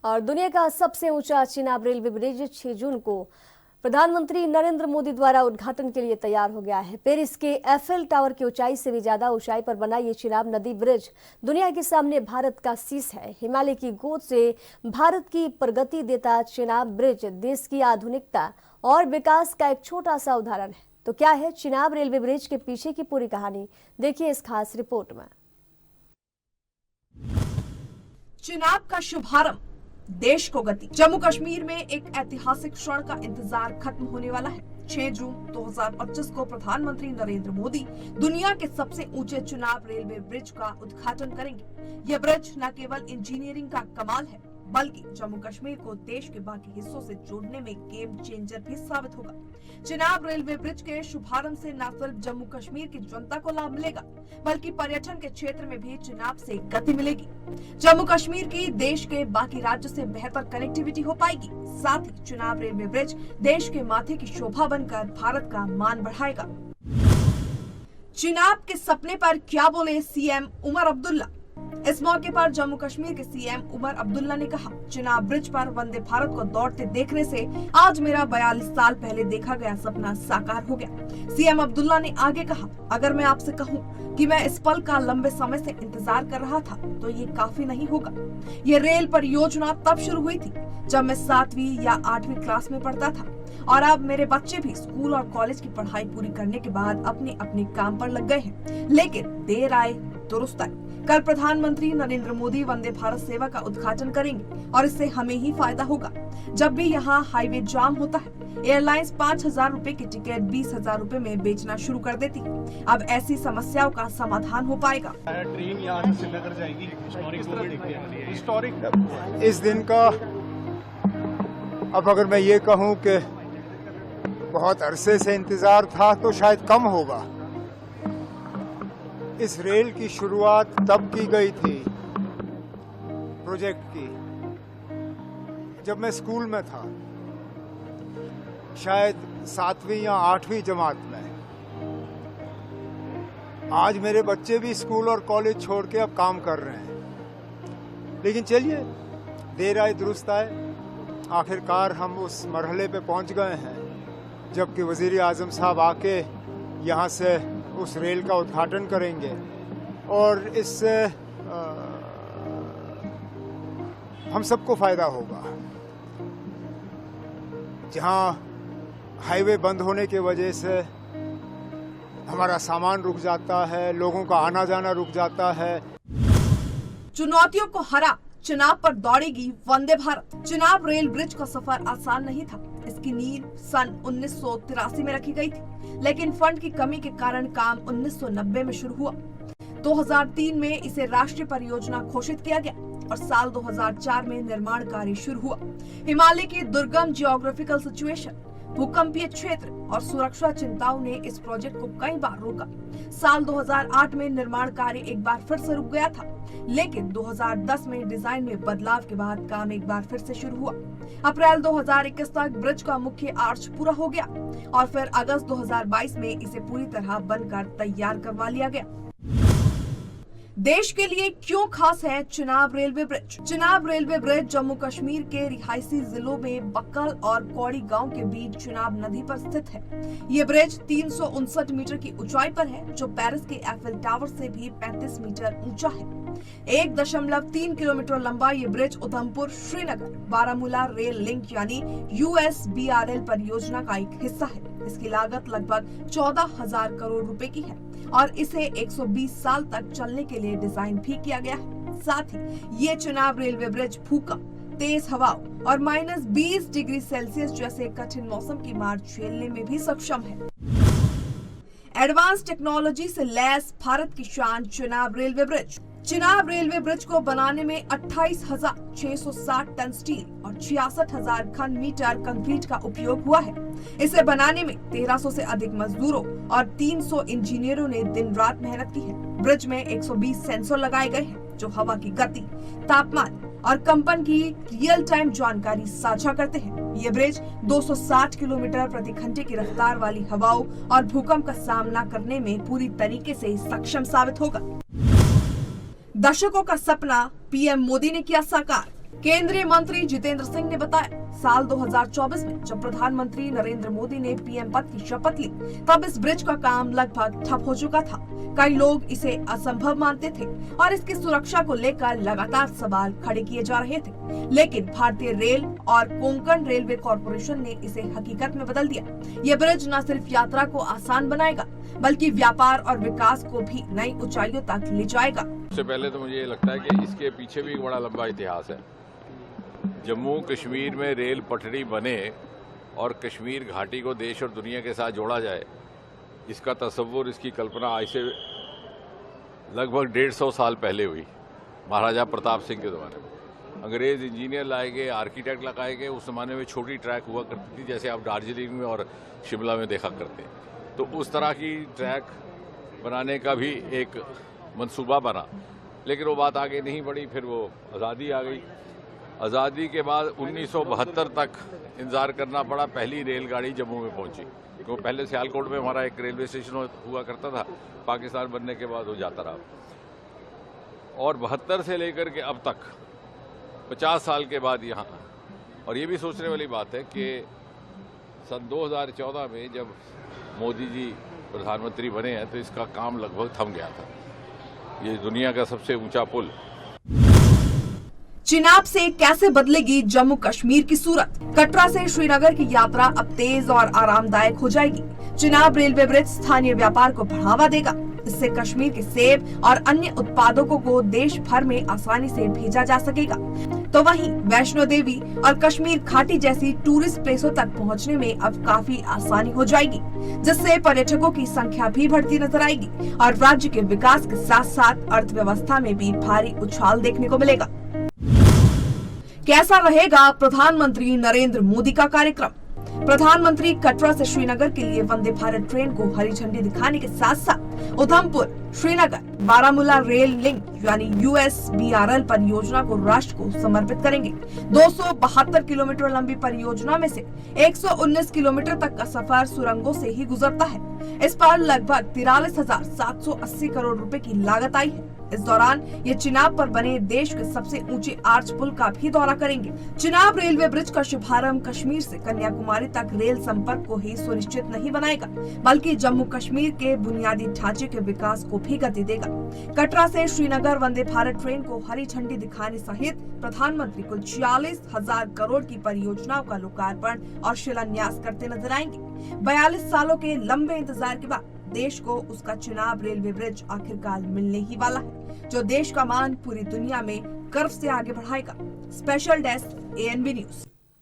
और दुनिया का सबसे ऊंचा चिनाब रेलवे ब्रिज 6 जून को प्रधानमंत्री नरेंद्र मोदी द्वारा उद्घाटन के लिए तैयार हो गया है। पेरिस के एफएल टावर की ऊंचाई से भी ज्यादा ऊंचाई पर बना ये चिनाब नदी ब्रिज दुनिया के सामने भारत का शीश है। हिमालय की गोद से भारत की प्रगति देता चिनाब ब्रिज देश की आधुनिकता और विकास का एक छोटा सा उदाहरण है। तो क्या है चिनाब रेलवे ब्रिज के पीछे की पूरी कहानी, देखिए इस खास रिपोर्ट में। चिनाब का शुभारंभ, देश को गति। जम्मू कश्मीर में एक ऐतिहासिक क्षण का इंतजार खत्म होने वाला है। 6 जून 2025 को प्रधानमंत्री नरेंद्र मोदी दुनिया के सबसे ऊंचे चिनाब रेलवे ब्रिज का उद्घाटन करेंगे। यह ब्रिज न केवल इंजीनियरिंग का कमाल है, बल्कि जम्मू कश्मीर को देश के बाकी हिस्सों से जोड़ने में गेम चेंजर भी साबित होगा। चिनाब रेलवे ब्रिज के शुभारंभ से न सिर्फ जम्मू कश्मीर की जनता को लाभ मिलेगा, बल्कि पर्यटन के क्षेत्र में भी चिनाब से गति मिलेगी। जम्मू कश्मीर की देश के बाकी राज्यों से बेहतर कनेक्टिविटी हो पाएगी। साथ ही चिनाब रेलवे ब्रिज देश के माथे की शोभा बनकर भारत का मान बढ़ाएगा। चिनाब के सपने पर क्या बोले सीएम उमर अब्दुल्ला। इस मौके पर जम्मू कश्मीर के सीएम उमर अब्दुल्ला ने कहा, चिनाब ब्रिज पर वंदे भारत को दौड़ते देखने से आज मेरा 42 साल पहले देखा गया सपना साकार हो गया। सीएम अब्दुल्ला ने आगे कहा, अगर मैं आपसे कहूं कि मैं इस पल का लंबे समय से इंतजार कर रहा था तो ये काफी नहीं होगा। ये रेल परियोजना तब शुरू हुई थी जब मैं 7वीं या 8वीं क्लास में पढ़ता था, और अब मेरे बच्चे भी स्कूल और कॉलेज की पढ़ाई पूरी करने के बाद अपने अपने काम पर लग गए हैं। लेकिन देर आए दुरुस्त आए। कल प्रधानमंत्री नरेंद्र मोदी वंदे भारत सेवा का उद्घाटन करेंगे और इससे हमें ही फायदा होगा। जब भी यहाँ हाईवे जाम होता है, एयरलाइंस 5,000 रुपए की टिकट 20,000 रुपए में बेचना शुरू कर देती है। अब ऐसी समस्याओं का समाधान हो पाएगा। ट्रेन यहाँ से श्रीनगर जाएगी। हिस्टोरिक इस दिन का अब अगर मैं ये कहूँ कि बहुत अरसे से इंतजार था तो शायद कम होगा। इस रेल की शुरुआत तब की गई थी प्रोजेक्ट की जब मैं स्कूल में था, शायद 7वीं या 8वीं जमात में। आज मेरे बच्चे भी स्कूल और कॉलेज छोड़ के अब काम कर रहे हैं। लेकिन चलिए, देर आए दुरुस्त आए, आखिरकार हम उस मरहले पे पहुंच गए हैं जबकि वज़ीर आज़म साहब आके यहाँ से उस रेल का उद्घाटन करेंगे और इससे हम सबको फायदा होगा। जहाँ हाईवे बंद होने की वजह से हमारा सामान रुक जाता है, लोगों का आना जाना रुक जाता है। चुनौतियों को हरा चिनाब पर दौड़ेगी वंदे भारत। चिनाब रेल ब्रिज का सफर आसान नहीं था। इसकी नींव सन 1983 में रखी गई थी, लेकिन फंड की कमी के कारण काम 1990 में शुरू हुआ। 2003 में इसे राष्ट्रीय परियोजना घोषित किया गया और साल 2004 में निर्माण कार्य शुरू हुआ। हिमालय की दुर्गम जियोग्राफिकल सिचुएशन, भूकंपीय क्षेत्र और सुरक्षा चिंताओं ने इस प्रोजेक्ट को कई बार रोका। साल 2008 में निर्माण कार्य एक बार फिर से रुक गया था, लेकिन 2010 में डिजाइन में बदलाव के बाद काम एक बार फिर से शुरू हुआ। अप्रैल 2021 तक ब्रिज का मुख्य आर्च पूरा हो गया और फिर अगस्त 2022 में इसे पूरी तरह बनकर तैयार करवा लिया गया। देश के लिए क्यों खास है Chenab railway bridge. Chenab railway bridge Jammu Kashmir के रिहायशी जिलों में बक्कल और कौड़ी गांव के बीच चिनाब नदी पर स्थित है। ये ब्रिज 359 मीटर की ऊंचाई पर है, जो पेरिस के एफएल टावर से भी 35 मीटर ऊंचा है। 1.3 किलोमीटर लंबा ये bridge Udhampur Srinagar Baramulla rail link यानी USBRL परियोजना का एक हिस्सा है। इसकी लागत लगभग 14,000 करोड़ रुपए की है और इसे 120 साल तक चलने के लिए डिजाइन भी किया गया है। साथ ही ये चिनाब रेलवे ब्रिज भूकंप, तेज हवाओं और -20 डिग्री सेल्सियस जैसे कठिन मौसम की मार झेलने में भी सक्षम है। एडवांस टेक्नोलॉजी से लैस भारत की शान Chenab railway bridge. Chenab railway bridge को बनाने में 28,660 टन स्टील और 66,000 घन मीटर कंक्रीट का उपयोग हुआ है। इसे बनाने में 1300 से अधिक मजदूरों और 300 इंजीनियरों ने दिन रात मेहनत की है। ब्रिज में 120 सेंसर लगाए गए हैं जो हवा की गति, तापमान और कंपन की रियल टाइम जानकारी साझा करते हैं। ये ब्रिज 260 किलोमीटर प्रति घंटे की रफ्तार वाली हवाओं और भूकंप का सामना करने में पूरी तरीके से सक्षम साबित होगा। दशकों का सपना पीएम मोदी ने किया साकार। केंद्रीय मंत्री जितेंद्र सिंह ने बताया, साल 2024 में जब प्रधानमंत्री नरेंद्र मोदी ने पीएम पद की शपथ ली, तब इस ब्रिज का काम लगभग ठप हो चुका था। कई लोग इसे असंभव मानते थे और इसकी सुरक्षा को लेकर लगातार सवाल खड़े किए जा रहे थे, लेकिन भारतीय रेल और कोंकण रेलवे कॉरपोरेशन ने इसे हकीकत में बदल दिया। ये ब्रिज न सिर्फ यात्रा को आसान बनाएगा, बल्कि व्यापार और विकास को भी नई ऊंचाइयों तक ले जाएगा। सबसे पहले तो मुझे ये लगता है कि इसके पीछे भी एक बड़ा लंबा इतिहास है। जम्मू कश्मीर में रेल पटरी बने और कश्मीर घाटी को देश और दुनिया के साथ जोड़ा जाए, इसका तस्वुर, इसकी कल्पना आज से लगभग 150 साल पहले हुई, महाराजा प्रताप सिंह के ज़माने में। अंग्रेज़ इंजीनियर लाए गए, आर्किटेक्ट लगाए गए। उस ज़माने में छोटी ट्रैक हुआ करती थी, जैसे आप दार्जिलिंग में और शिमला में देखा करते हैं। तो उस तरह की ट्रैक बनाने का भी एक मंसूबा बना, लेकिन वो बात आगे नहीं बढ़ी। फिर वो आज़ादी आ गई। आज़ादी के बाद 1972 तक इंतज़ार करना पड़ा, पहली रेलगाड़ी जम्मू में पहुंची। क्योंकि पहले सियालकोट में हमारा एक रेलवे स्टेशन हुआ करता था, पाकिस्तान बनने के बाद वो जाता रहा। और 72 से लेकर के अब तक 50 साल के बाद यहाँ, और ये भी सोचने वाली बात है कि सन 2014 में जब मोदी जी प्रधानमंत्री बने हैं तो इसका काम लगभग थम गया था। ये दुनिया का सबसे ऊंचा पुल। चिनाब से कैसे बदलेगी जम्मू कश्मीर की सूरत? कटरा से श्रीनगर की यात्रा अब तेज और आरामदायक हो जाएगी। चिनाब रेलवे ब्रिज स्थानीय व्यापार को बढ़ावा देगा। इससे कश्मीर के सेब और अन्य उत्पादों को देश भर में आसानी से भेजा जा सकेगा। तो वहीं वैष्णो देवी और कश्मीर घाटी जैसी टूरिस्ट प्लेसों तक पहुंचने में अब काफी आसानी हो जाएगी, जिससे पर्यटकों की संख्या भी बढ़ती नजर आएगी और राज्य के विकास के साथ साथ अर्थव्यवस्था में भी भारी उछाल देखने को मिलेगा। कैसा रहेगा प्रधानमंत्री नरेंद्र मोदी का कार्यक्रम? प्रधानमंत्री कटरा से श्रीनगर के लिए वंदे भारत ट्रेन को हरी झंडी दिखाने के साथ साथ उधमपुर, श्रीनगर, बारामूला रेल लिंक यानी USBRL परियोजना को राष्ट्र को समर्पित करेंगे। 272 किलोमीटर लंबी परियोजना में से 119 किलोमीटर तक का सफर सुरंगों से ही गुजरता है। इस पर लगभग 43,780 करोड़ रुपए की लागत आई है। इस दौरान ये चिनाब पर बने देश के सबसे ऊंचे आर्च पुल का भी दौरा करेंगे। चिनाब रेलवे ब्रिज का शुभारंभ कश्मीर से कन्याकुमारी तक रेल संपर्क को ही सुनिश्चित नहीं बनाएगा, बल्कि जम्मू कश्मीर के बुनियादी ढांचे के विकास को भी गति देगा। कटरा से श्रीनगर वंदे भारत ट्रेन को हरी झंडी दिखाने सहित प्रधानमंत्री कुल 46,000 करोड़ की परियोजनाओं का लोकार्पण और शिलान्यास करते नजर आएंगे। 42 सालों के लंबे इंतजार के बाद देश को उसका चिनाब रेलवे ब्रिज आखिरकार मिलने ही वाला है, जो देश का मान पूरी दुनिया में गर्व से आगे बढ़ाएगा। Special desk ANB news.